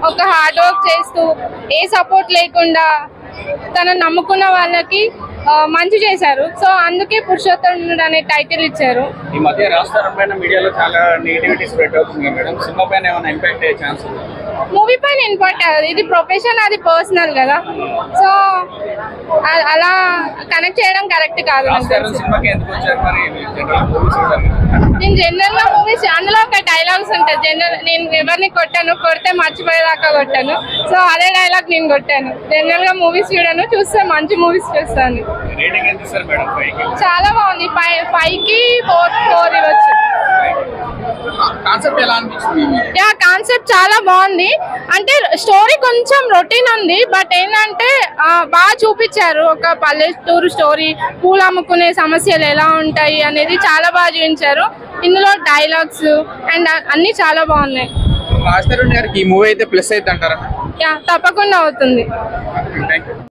ఒక hard work చేస్తూ ఏ support లేకుండా తన నమ్ముకున్న వాళ్ళకి మంచి చేశారు. సో అందుకే పురుషోత్తముడు అనే టైటిల్ ఇచ్చారు. ఈ మధ్య రాష్ట్రం పైన మీడియాలో చాలా నెగటివిటీ స్ప్రెడ్ అవుతుంది మేడం. సినిమా పైన ఏమైనా ఇంపాక్ట్ అయ్యే ఛాన్స్ ఉంది? మూవీ పైన ఇంపాక్ట్ అవ్వదు, ఇది ప్రొఫెషన్, అది పర్సనల్ కదా. సో అలా కనెక్ట్ చేయడం కరెక్ట్ కాదు. నేను జనరల్ గా మూవీస్ అందులో ఒక డైలాగ్స్ ఉంటాయి. నేను ఎవరిని కొట్టాను, కొడితే మర్చిపోయేదాకా కొట్టాను. సో అదే డైలాగ్ నేను కొట్టాను. జనరల్ గా మూవీస్ చూస్తే మంచి మూవీస్ చూస్తాను. చాలా బాగుంది. 5కి 4 ఇవ్వచ్చు. కాన్సెప్ట్ చాలా బాగుంది. అంటే స్టోరీ కొంచెం రొటీన్ ఉంది, బట్ ఏంటంటే బాగా చూపించారు. ఒక పల్లెటూరు స్టోరీ, పూలు అమ్ముకునే సమస్యలు ఎలా ఉంటాయి అనేది చాలా బాగా చూపించారు. ఇందులో డైలాగ్స్ అండ్ అన్ని చాలా బాగున్నాయి. ఈ మూవీ అయితే ప్లస్ అయితే అంటారా? తప్పకుండా అవుతుంది.